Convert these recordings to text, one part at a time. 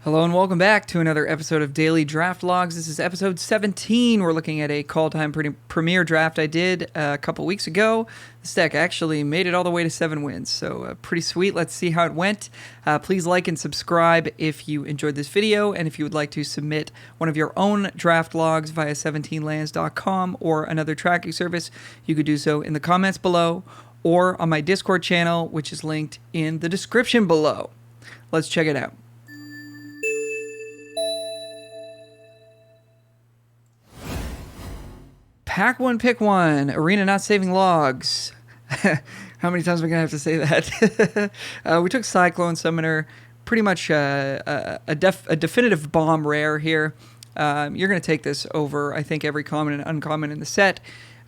Hello and welcome back to another episode of Daily Draft Logs. This is episode 17. We're looking at a Kaldheim premiere draft I did a couple weeks ago. This deck actually made it all the way to 7 wins, so pretty sweet. Let's see how it went. Please like and subscribe if you enjoyed this video, and if you would like to submit one of your own draft logs via 17lands.com or another tracking service, you could do so in the comments below or on my Discord channel, which is linked in the description below. Let's check it out. Pack one, pick one. Arena not saving logs. How many times am I going to have to say that? We took Cyclone Summoner. Pretty much a definitive bomb rare here. You're going to take this over, I think, every common and uncommon in the set.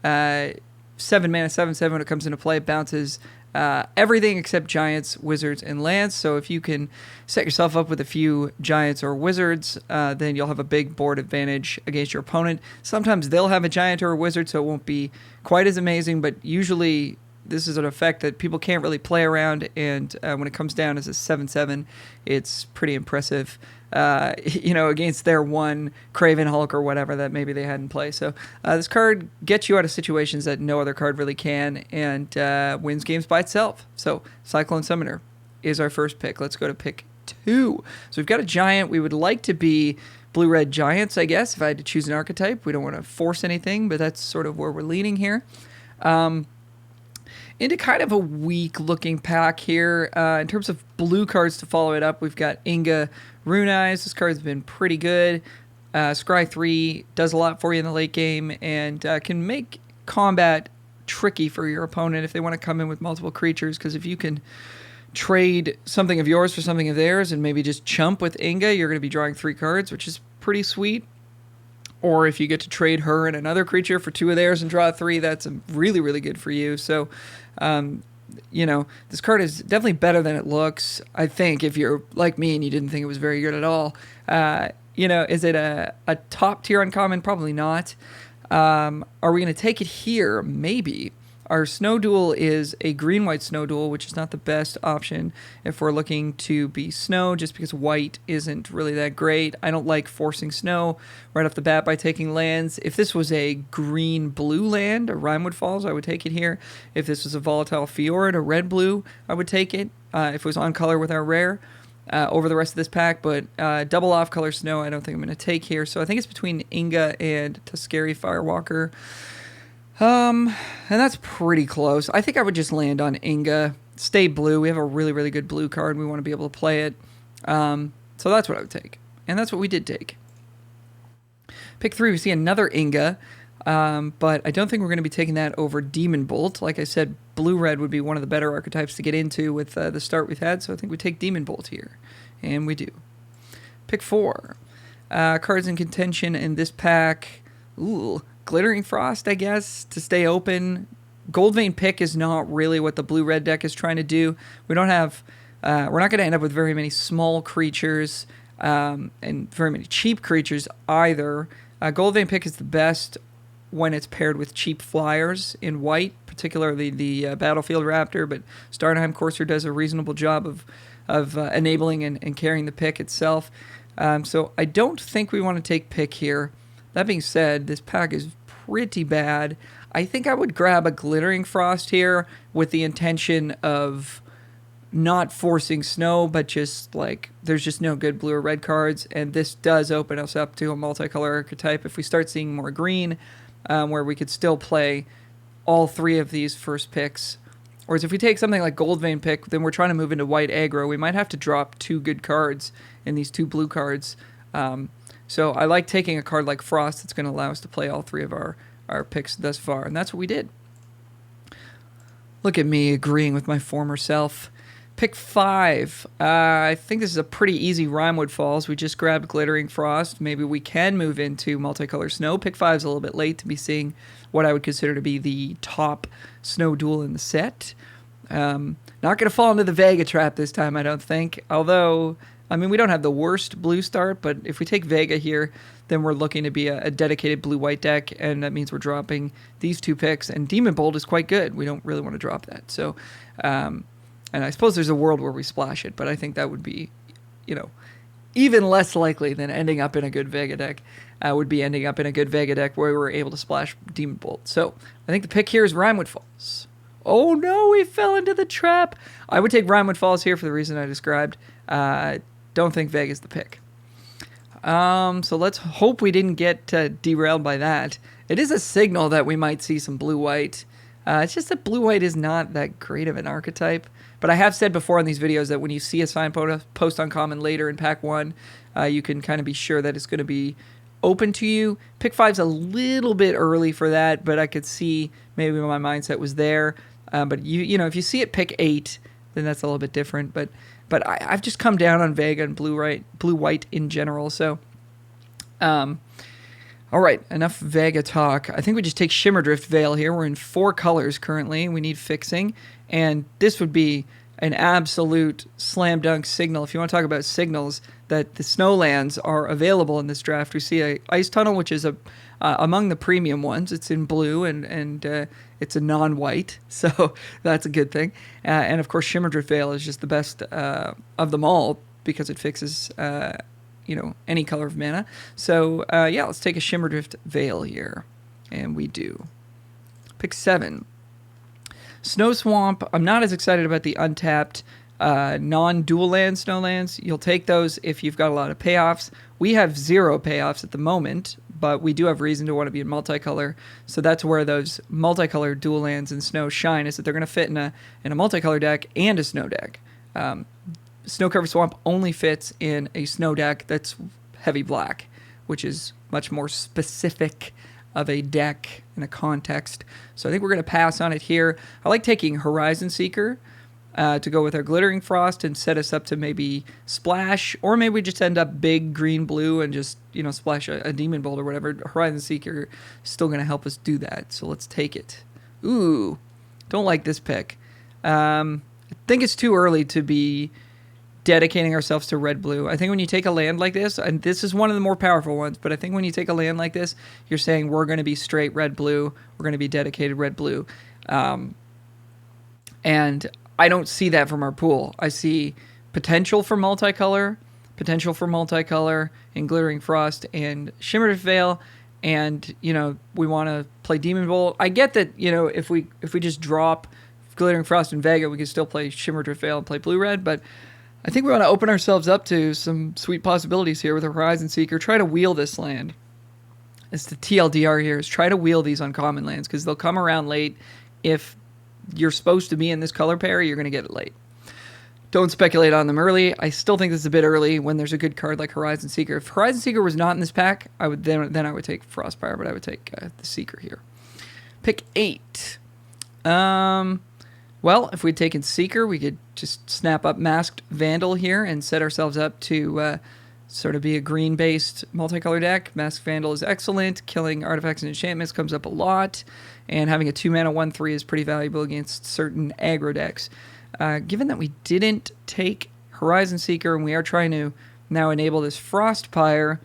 7 mana, 7/7 when it comes into play. It bounces everything except giants, wizards, and lands. So if you can set yourself up with a few giants or wizards, then you'll have a big board advantage against your opponent. Sometimes they'll have a giant or a wizard, so it won't be quite as amazing, but usually this is an effect that people can't really play around, and when it comes down as a 7/7, it's pretty impressive. Against their one Craven Hulk or whatever that maybe they had in play. So this card gets you out of situations that no other card really can, and wins games by itself. So Cyclone Summoner is our first pick. Let's go to pick 2. So we've got a giant. We would like to be blue-red giants, I guess, if I had to choose an archetype. We don't want to force anything, but that's sort of where we're leaning here. Into kind of a weak-looking pack here. In terms of blue cards to follow it up, we've got Inga Rune Eyes. This card's been pretty good. Scry 3 does a lot for you in the late game and can make combat tricky for your opponent if they want to come in with multiple creatures, because if you can trade something of yours for something of theirs and maybe just chump with Inga, you're going to be drawing 3 cards, which is pretty sweet. Or if you get to trade her and another creature for 2 of theirs and draw 3, that's really, really good for you. So, this card is definitely better than it looks, I think, if you're like me and you didn't think it was very good at all. Is it a top tier uncommon? Probably not. Are we going to take it here? Maybe. Our Snow Duel is a green-white Snow Duel, which is not the best option if we're looking to be snow, just because white isn't really that great. I don't like forcing snow right off the bat by taking lands. If this was a green-blue land, a Rimewood Falls, I would take it here. If this was a Volatile Fjord, a red-blue, I would take it. If it was on color with our rare over the rest of this pack, but double off-color snow I don't think I'm going to take here. So I think it's between Inga and Tuskeri Firewalker. And that's pretty close. I think I would just land on Inga. Stay blue. We have a really, really good blue card. We want to be able to play it. So that's what I would take. And that's what we did take. Pick 3, we see another Inga. But I don't think we're going to be taking that over Demon Bolt. Like I said, blue-red would be one of the better archetypes to get into with the start we've had. So I think we take Demon Bolt here. And we do. Pick 4. Cards in contention in this pack. Ooh. Glittering Frost, I guess, to stay open. Goldvein Pick is not really what the blue-red deck is trying to do. We don't have, we're not going to end up with very many small creatures and very many cheap creatures either. Goldvein Pick is the best when it's paired with cheap flyers in white, particularly the Battlefield Raptor, but Starnheim Courser does a reasonable job of enabling and carrying the pick itself. So I don't think we want to take Pick here. That being said, this pack is pretty bad. I think I would grab a Glittering Frost here with the intention of not forcing snow, but just like there's just no good blue or red cards, and this does open us up to a multicolor archetype if we start seeing more green, where we could still play all 3 of these first picks. Whereas if we take something like Goldvein Pick, then we're trying to move into white aggro. We might have to drop 2 good cards in these 2 blue cards. So I like taking a card like Frost that's going to allow us to play all 3 of our picks thus far, and that's what we did. Look at me agreeing with my former self. Pick 5. I think this is a pretty easy Rimewood Falls. We just grabbed Glittering Frost. Maybe we can move into Multicolor Snow. Pick 5 is a little bit late to be seeing what I would consider to be the top Snow Duel in the set. Not going to fall into the Vega trap this time, I don't think. Although, I mean, we don't have the worst blue start, but if we take Vega here, then we're looking to be a dedicated blue-white deck, and that means we're dropping these 2 picks, and Demon Bolt is quite good. We don't really want to drop that. So, and I suppose there's a world where we splash it, but I think that would be, even less likely than ending up in a good Vega deck would be ending up in a good Vega deck where we were able to splash Demon Bolt. So I think the pick here is Rimewood Falls. Oh no, we fell into the trap. I would take Rimewood Falls here for the reason I described. Don't think Vega's the pick. So let's hope we didn't get derailed by that. It is a signal that we might see some blue-white. It's just that blue-white is not that great of an archetype. But I have said before in these videos that when you see a post uncommon later in pack 1, you can kind of be sure that it's going to be open to you. Pick 5's a little bit early for that, but I could see maybe my mindset was there. But you know, if you see it pick 8, then that's a little bit different. But I've just come down on Vega and blue-white in general. So, all right, enough Vega talk. I think we just take Shimmerdrift Veil here. We're in 4 colors currently. We need fixing, and this would be an absolute slam dunk signal. If you want to talk about signals, that the Snowlands are available in this draft. We see a Ice Tunnel, which is among the premium ones. It's in blue and it's a non-white, so that's a good thing. And of course, Shimmerdrift Veil is just the best of them all because it fixes any color of mana. So yeah, let's take a Shimmerdrift Veil here, and we do. Pick 7. Snow Swamp. I'm not as excited about the untapped non-dual land Snowlands. You'll take those if you've got a lot of payoffs. We have 0 payoffs at the moment, but we do have reason to want to be in multicolor. So that's where those multicolor dual lands and snow shine, is that they're going to fit in a multicolor deck and a snow deck. Snow Cover Swamp only fits in a snow deck that's heavy black, which is much more specific of a deck in a context. So I think we're going to pass on it here. I like taking Horizon Seeker to go with our Glittering Frost and set us up to maybe splash, or maybe we just end up big green-blue and just, splash a Demon Bolt or whatever. Horizon Seeker is still going to help us do that, so let's take it. Ooh, don't like this pick. I think it's too early to be dedicating ourselves to red-blue. I think when you take a land like this, and this is one of the more powerful ones, but I think when you take a land like this, you're saying we're going to be straight red-blue, we're going to be dedicated red-blue. And I don't see that from our pool. I see potential for multicolor in Glittering Frost and Shimmerdrift Veil, and, we want to play Demon Bolt. I get that, if we just drop Glittering Frost and Vega, we can still play Shimmerdrift Veil and play blue-red, but I think we want to open ourselves up to some sweet possibilities here with Horizon Seeker. Try to wheel this land. It's the TLDR here, is try to wheel these uncommon lands, because they'll come around late. If you're supposed to be in this color pair, you're going to get it late. Don't speculate on them early. I still think this is a bit early when there's a good card like Horizon Seeker. If Horizon Seeker was not in this pack, I would then I would take Frostfire, but I would take the Seeker here. Pick 8. Well, if we'd taken Seeker, we could just snap up Masked Vandal here and set ourselves up to sort of be a green-based multicolor deck. Masked Vandal is excellent. Killing artifacts and enchantments comes up a lot. And having a 2-mana 1/3 is pretty valuable against certain aggro decks. Given that we didn't take Horizon Seeker and we are trying to now enable this Frostpire,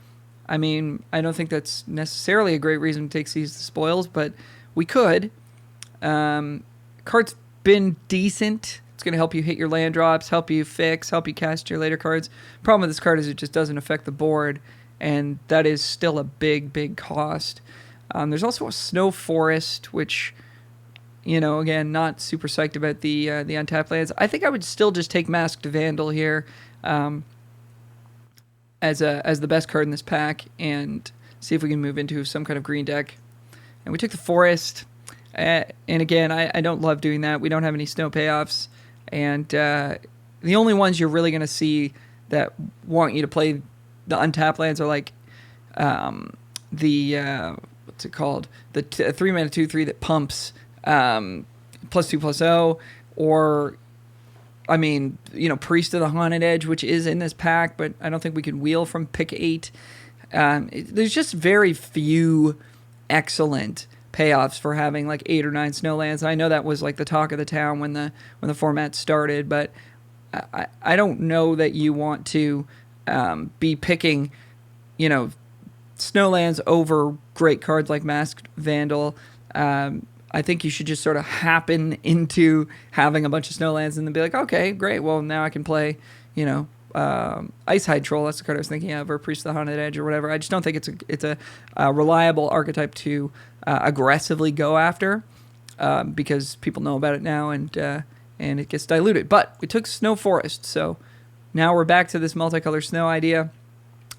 I mean, I don't think that's necessarily a great reason to take Seize the Spoils, but we could. Card's been decent. It's going to help you hit your land drops, help you fix, help you cast your later cards. Problem with this card is it just doesn't affect the board, and that is still a big, big cost. There's also a Snow Forest, which, again, not super psyched about the untapped lands. I think I would still just take Masked Vandal here as the best card in this pack and see if we can move into some kind of green deck. And we took the Forest. And again, I don't love doing that. We don't have any snow payoffs. And the only ones you're really going to see that want you to play the untapped lands are like what's it called? The 3-mana 2/3 that pumps +2/+0, or I mean, Priest of the Haunted Edge, which is in this pack, but I don't think we can wheel from pick 8. There's just very few excellent payoffs for having like 8 or 9 snowlands. I know that was like the talk of the town when the format started, but I don't know that you want to be picking, snowlands over great cards like Masked Vandal. I think you should just sort of happen into having a bunch of snowlands and then be like, okay, great. Well, now I can play, Ice Hide Troll. That's the card I was thinking of, or Priest of the Haunted Edge, or whatever. I just don't think it's a reliable archetype to aggressively go after because people know about it now, and it gets diluted. But we took Snow Forest, so now we're back to this multicolor snow idea.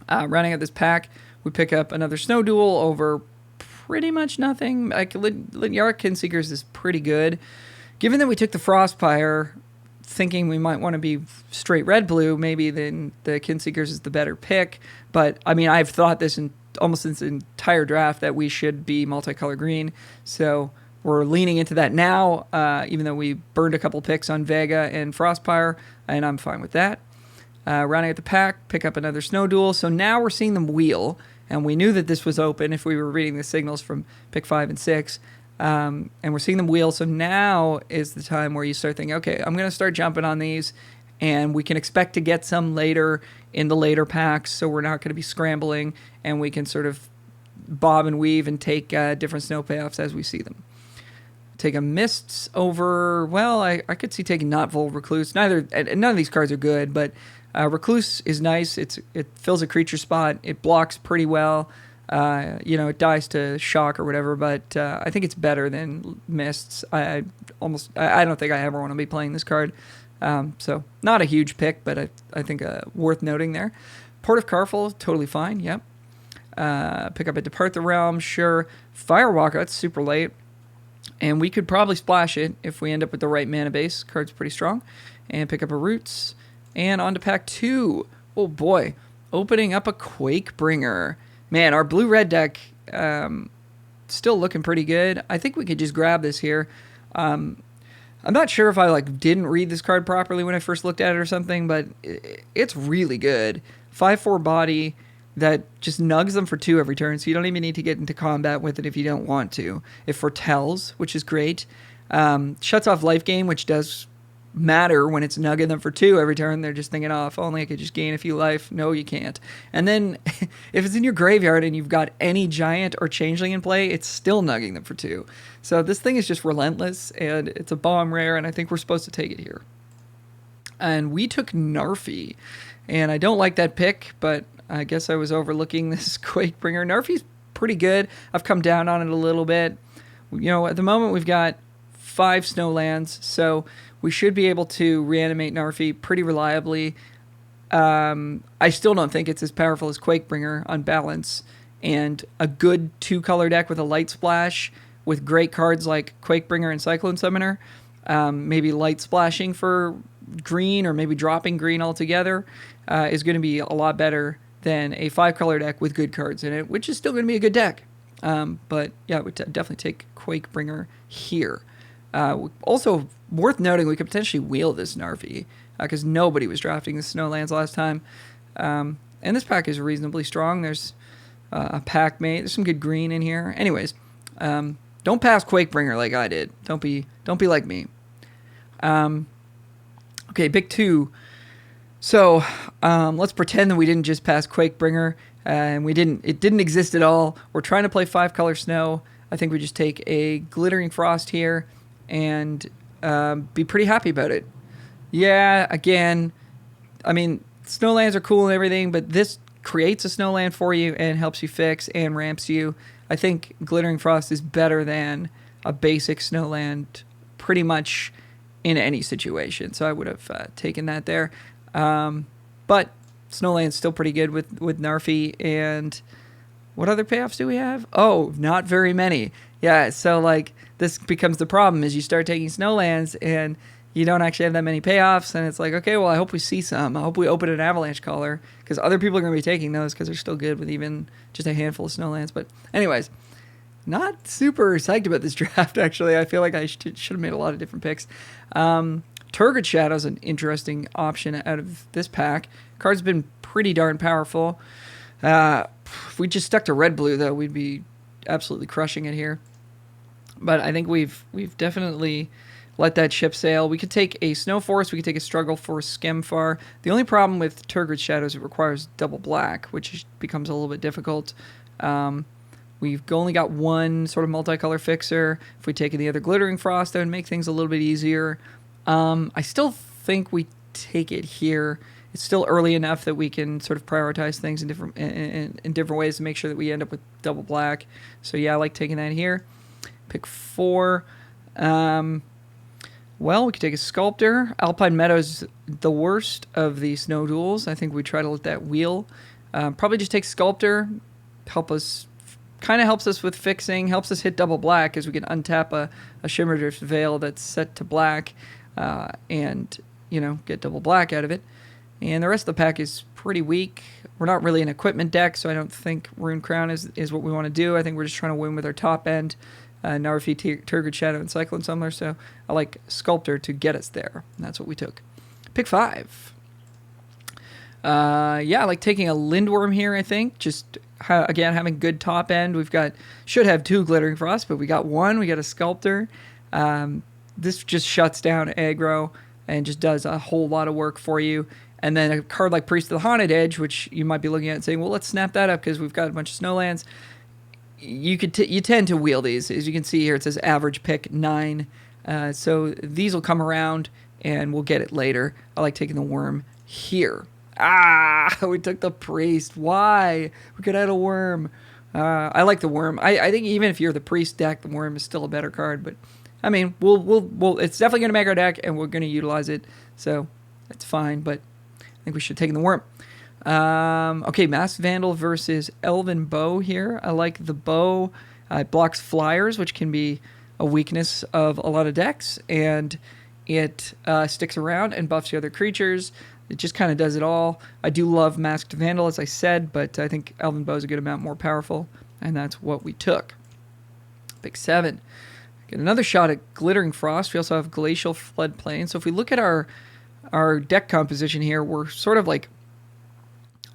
Running out this pack, we pick up another Snow Duel over pretty much nothing. Like Linyark Kinseekers is pretty good. Given that we took the Frostpire, thinking we might want to be straight red-blue, maybe then the Kinseekers is the better pick. But, I mean, I've thought this in almost this entire draft that we should be multicolor green. So we're leaning into that now, even though we burned a couple picks on Vega and Frostpire, and I'm fine with that. Rounding out the pack, pick up another Snow Duel. So now we're seeing them wheel, and we knew that this was open if we were reading the signals from pick 5 and 6. And we're seeing them wheel, so now is the time where you start thinking, okay, I'm going to start jumping on these, and we can expect to get some later in the later packs, so we're not going to be scrambling, and we can sort of bob and weave and take different snow payoffs as we see them. Take a Mists over, well, I could see taking Knotvul Recluse. None of these cards are good, but Recluse is nice. It fills a creature spot. It blocks pretty well. It dies to shock or whatever, but I think it's better than Mists. I don't think I ever want to be playing this card. So not a huge pick, but I think worth noting there. Port of Carful, totally fine. Yep. Pick up a Depart the Realm, sure. Firewalker, that's super late. And we could probably splash it if we end up with the right mana base. Card's pretty strong. And pick up a Roots. And on to pack 2. Oh boy. Opening up a Quakebringer. Man, our blue-red deck still looking pretty good. I think we could just grab this here. I'm not sure if I didn't read this card properly when I first looked at it or something, but it's really good. 5/4 body that just nugs them for 2 every turn, so you don't even need to get into combat with it if you don't want to. It foretells, which is great. Shuts off life gain, which does matter when it's nugging them for 2 every turn. They're just thinking, oh, if only I could just gain a few life. No, you can't. And then if it's in your graveyard and you've got any giant or changeling in play, it's still nugging them for 2. So this thing is just relentless, and it's a bomb rare, and I think we're supposed to take it here. And we took Narfi, and I don't like that pick, but I guess I was overlooking this Quakebringer. Narfi's pretty good. I've come down on it a little bit. At the moment we've got 5 snowlands, so we should be able to reanimate Narfi pretty reliably. I still don't think it's as powerful as Quakebringer on balance. And a good 2-color deck with a light splash with great cards like Quakebringer and Cyclone Summoner, maybe light splashing for green or maybe dropping green altogether, is going to be a lot better than a 5-color deck with good cards in it, which is still going to be a good deck. But yeah, I would definitely take Quakebringer here. Also, worth noting, we could potentially wheel this Narfi, because nobody was drafting the Snowlands last time. And this pack is reasonably strong. There's a pack mate. There's some good green in here. Anyways, don't pass Quakebringer like I did. Don't be like me. Okay, pick 2. So let's pretend that we didn't just pass Quakebringer, and it didn't exist at all. We're trying to play 5-color snow. I think we just take a Glittering Frost here and be pretty happy about it. Yeah, again, I mean, snowlands are cool and everything, but this creates a snowland for you and helps you fix and ramps you. I think Glittering Frost is better than a basic snowland pretty much in any situation, so I would have taken that there. But snowland's still pretty good with Narfi. And what other payoffs do we have? Oh, not very many. Yeah, so this becomes the problem is you start taking snowlands and you don't actually have that many payoffs, and it's like, okay, well, I hope we see some. I hope we open an Avalanche Caller, because other people are going to be taking those because they're still good with even just a handful of snowlands. But anyways, not super psyched about this draft, actually. I feel like I should have made a lot of different picks. Turgid Shadow is an interesting option out of this pack. Card's been pretty darn powerful. If we just stuck to red-blue, though, we'd be absolutely crushing it here. But I think we've definitely let that ship sail. We could take a Snow Forest. We could take a Struggle Force Skemfar. The only problem with Turgid Shadow is it requires double black, which becomes a little bit difficult. We've only got one sort of multicolor fixer. If we take the other Glittering Frost, that would make things a little bit easier. I still think we take it here it's still early enough that we can sort of prioritize things in different ways to make sure that we end up with double black. So yeah, I like taking that here. Pick 4. Well, we could take a Sculptor. Alpine Meadows, the worst of the snow duels. I think we try to let that wheel. Probably just take Sculptor. Kind of helps us with fixing. Helps us hit double black as we can untap a Shimmerdrift Veil that's set to black, and get double black out of it. And the rest of the pack is pretty weak. We're not really an equipment deck, so I don't think Rune Crown is what we want to do. I think we're just trying to win with our top end. Narfi, Turgid Shadow, and Cyclone Summoner, so I like Sculptor to get us there. And that's what we took. Pick 5. I like taking a Lindworm here, I think. Just, again, having good top end. Should have 2 Glittering Frost, but we got 1. We got a Sculptor. This just shuts down aggro and just does a whole lot of work for you. And then a card like Priest of the Haunted Edge, which you might be looking at and saying, well, let's snap that up because we've got a bunch of Snowlands. You tend to wheel these. As you can see here, it says average pick 9. So these will come around, and we'll get it later. I like taking the Worm here. We took the Priest. Why? We could add a Worm. I like the Worm. I think even if you're the Priest deck, the Worm is still a better card. But I mean, we'll it's definitely going to make our deck, and we're going to utilize it. So that's fine. But I think we should take the Worm. Okay, Masked Vandal versus Elven Bow here. I like the Bow. It blocks flyers, which can be a weakness of a lot of decks, and it sticks around and buffs the other creatures. It just kind of does it all. I do love Masked Vandal, as I said, but I think Elven Bow is a good amount more powerful, and that's what we took. Pick 7. Get another shot at Glittering Frost. We also have Glacial Floodplain. So if we look at our deck composition here, we're sort of like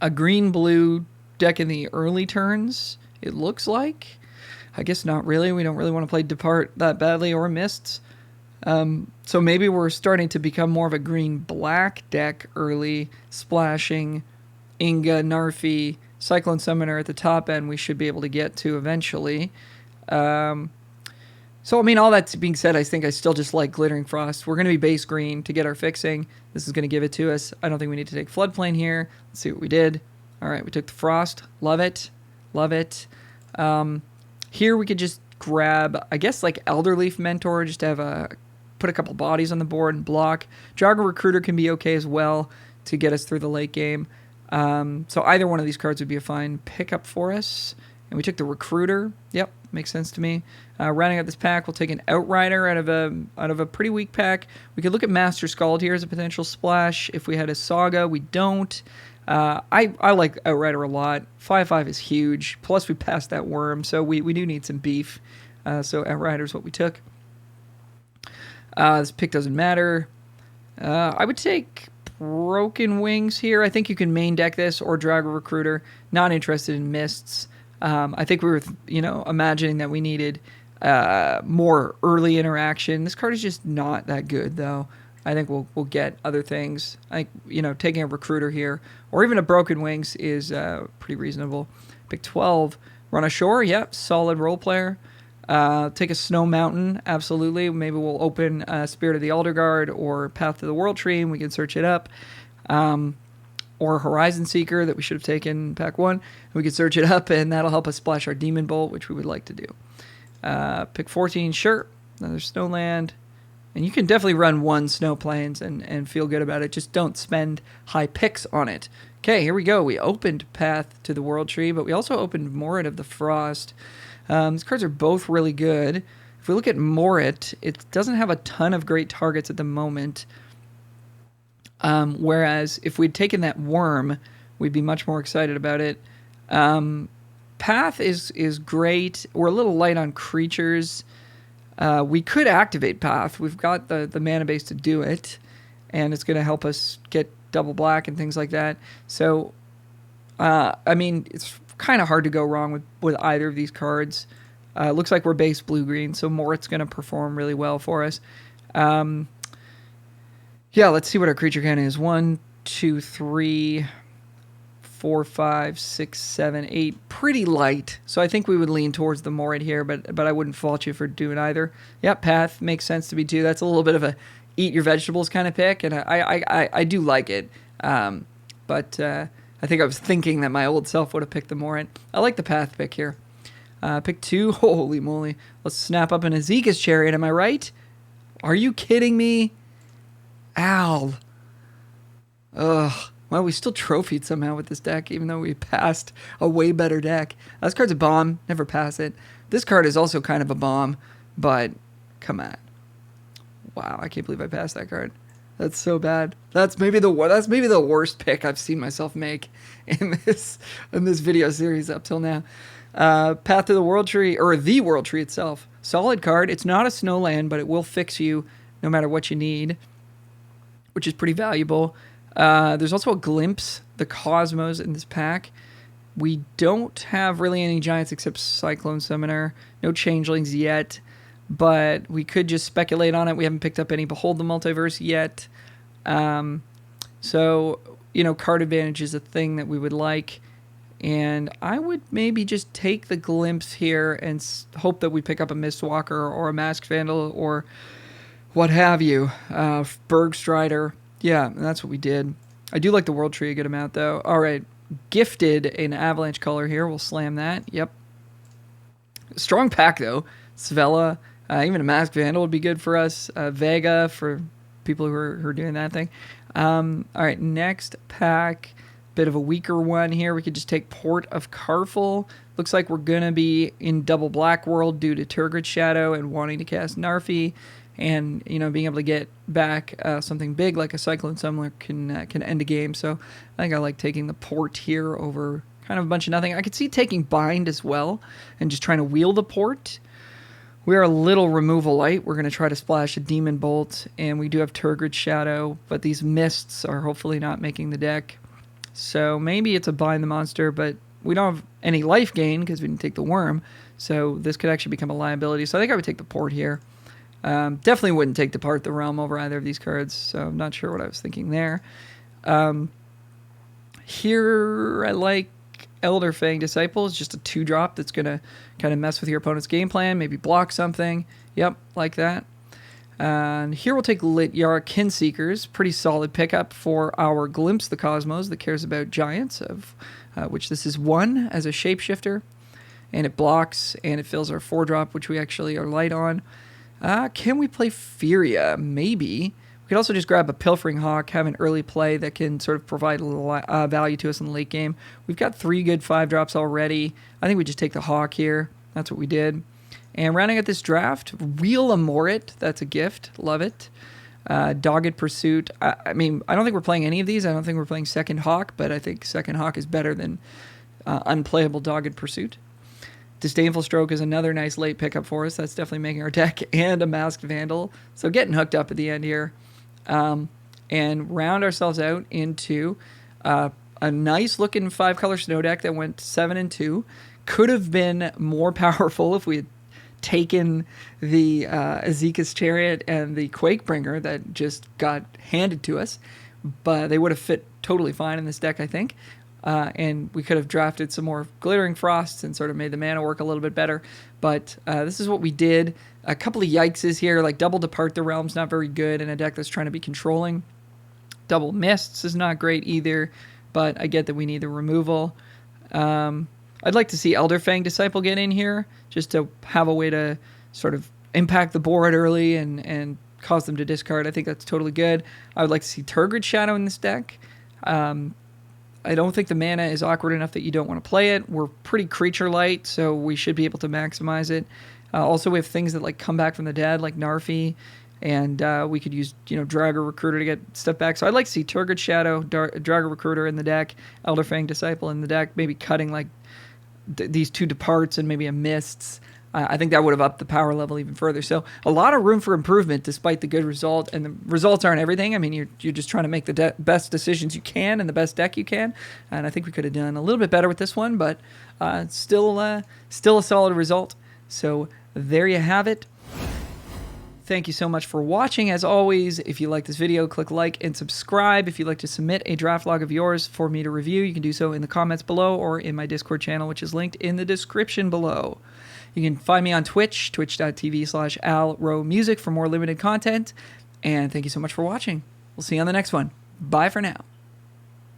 a green-blue deck in the early turns, it looks like. I guess not really. We don't really want to play Depart that badly or Mists. So maybe we're starting to become more of a green-black deck early, splashing Inga, Narfi, Cyclone Summoner at the top end we should be able to get to eventually. So, I mean, all that being said, I think I still just like Glittering Frost. We're going to be base green to get our fixing. This is going to give it to us. I don't think we need to take Floodplain here. Let's see what we did. All right, we took the Frost. Love it. Love it. Here we could just grab, I guess, like Elderleaf Mentor, just to have put a couple bodies on the board and block. Dragon Recruiter can be okay as well to get us through the late game. So either one of these cards would be a fine pickup for us. And we took the Recruiter. Yep, makes sense to me. Rounding out this pack, we'll take an Outrider out of a pretty weak pack. We could look at Master Scald here as a potential splash. If we had a Saga, we don't. I like Outrider a lot. 5/5 is huge. Plus, we passed that Worm, so we do need some beef. So Outrider is what we took. This pick doesn't matter. I would take Broken Wings here. I think you can main deck this or Dragon Recruiter. Not interested in Mists. I think we were, imagining that we needed more early interaction. This card is just not that good, though. I think we'll get other things. I think, taking a Recruiter here or even a Broken Wings is pretty reasonable. Pick 12. Run Ashore. Yep, solid role player. Take a Snow Mountain. Absolutely. Maybe we'll open Spirit of the Elder Guard or Path to the World Tree, and we can search it up. Or Horizon Seeker that we should have taken pack 1. We could search it up, and that'll help us splash our Demon Bolt, which we would like to do. Pick 14, sure. Another Snowland. And you can definitely run 1 Snow Plains and feel good about it. Just don't spend high picks on it. Okay, here we go. We opened Path to the World Tree, but we also opened Morit of the Frost. These cards are both really good. If we look at Morit, it doesn't have a ton of great targets at the moment. Whereas if we'd taken that Worm, we'd be much more excited about it. Path is great. We're a little light on creatures. We could activate Path. We've got the mana base to do it, and it's going to help us get double black and things like that. So, it's kind of hard to go wrong with either of these cards. Looks like we're base blue-green, so Morit's going to perform really well for us. Yeah, let's see what our creature count is. 1, 2, 3, 4, 5, 6, 7, 8. Pretty light. So I think we would lean towards the Morit here, but I wouldn't fault you for doing either. Yep, Path makes sense to me too. That's a little bit of a eat your vegetables kind of pick, and I do like it. But I think I was thinking that my old self would have picked the Morant. I like the Path pick here. Pick 2. Holy moly. Let's snap up an Azeka's Chariot. Am I right? Are you kidding me? Ow. Ugh. Well, we still trophied somehow with this deck, even though we passed a way better deck. This card's a bomb. Never pass it. This card is also kind of a bomb, but come on. Wow, I can't believe I passed that card. That's so bad. That's maybe the worst pick I've seen myself make in this video series up till now. Path to the World Tree, or the World Tree itself. Solid card. It's not a snowland, but it will fix you no matter what you need, which is pretty valuable. There's also a Glimpse, the Cosmos in this pack. We don't have really any giants except Cyclone Summoner. No changelings yet, but we could just speculate on it. We haven't picked up any Behold the Multiverse yet. So, card advantage is a thing that we would like. And I would maybe just take the Glimpse here and hope that we pick up a Mistwalker or a Masked Vandal or what have you. Bergstrider. Yeah, that's what we did. I do like the World Tree a good amount, though. All right. Gifted an Avalanche color here. We'll slam that. Yep. Strong pack, though. Svella. Even a Masked Vandal would be good for us. Vega for people who are doing that thing. All right, next pack. Bit of a weaker one here. We could just take Port of Carful. Looks like we're going to be in double black world due to Turgid Shadow and wanting to cast Narfi. And, being able to get back something big like a Cyclone Summoner can end a game. So I think I like taking the Port here over kind of a bunch of nothing. I could see taking Bind as well and just trying to wheel the Port. We are a little removal light. We're going to try to splash a Demon Bolt, and we do have Turgid Shadow, but these Mists are hopefully not making the deck. So maybe it's a Bind the Monster, but we don't have any life gain because we didn't take the Worm, so this could actually become a liability. So I think I would take the Port here. Definitely wouldn't take Depart the Realm over either of these cards, so I'm not sure what I was thinking there. Here I like Elderfang Disciple. It's just a 2-drop that's going to kind of mess with your opponent's game plan, maybe block something. Yep, like that. And here we'll take Lityara Kinseekers. Pretty solid pickup for our Glimpse the Cosmos that cares about giants, of which this is 1 as a shapeshifter. And it blocks, and it fills our 4-drop, which we actually are light on. Can we play Furia? Maybe. We could also just grab a Pilfering Hawk, have an early play that can sort of provide a little value to us in the late game. We've got 3 good 5-drops already. I think we just take the Hawk here. That's what we did. And rounding out this draft, Wheel a Morit. That's a gift. Love it. Dogged Pursuit. I mean, I don't think we're playing any of these. I don't think we're playing Second Hawk, but I think Second Hawk is better than unplayable Dogged Pursuit. Disdainful Stroke is another nice late pickup for us. That's definitely making our deck, and a Masked Vandal. So getting hooked up at the end here. And round ourselves out into a nice looking 5-color snow deck that went 7-2. Could have been more powerful if we had taken the Azeka's Chariot and the Quakebringer that just got handed to us. But they would have fit totally fine in this deck, I think. And we could have drafted some more Glittering Frosts and sort of made the mana work a little bit better. But this is what we did. A couple of yikeses here, like double Depart the Realm's not very good in a deck that's trying to be controlling. Double Mists is not great either, but I get that we need the removal. I'd like to see Elderfang Disciple get in here, just to have a way to sort of impact the board early and cause them to discard. I think that's totally good. I would like to see Turgid Shadow in this deck. I don't think the mana is awkward enough that you don't want to play it. We're pretty creature light, so we should be able to maximize it. Also, we have things that like come back from the dead, like Narfi, and we could use Dragger Recruiter to get stuff back. So I'd like to see Turgid Shadow, Dragger Recruiter in the deck, Elderfang Disciple in the deck, maybe cutting like these 2 Departs and maybe a Mists. I think that would have upped the power level even further. So a lot of room for improvement despite the good result. And the results aren't everything. I mean, you're just trying to make the best decisions you can and the best deck you can. And I think we could have done a little bit better with this one, but still a solid result. So there you have it. Thank you so much for watching. As always, if you like this video, click like and subscribe. If you'd like to submit a draft log of yours for me to review, you can do so in the comments below or in my Discord channel, which is linked in the description below. You can find me on Twitch, twitch.tv/alromusic for more limited content. And thank you so much for watching. We'll see you on the next one. Bye for now.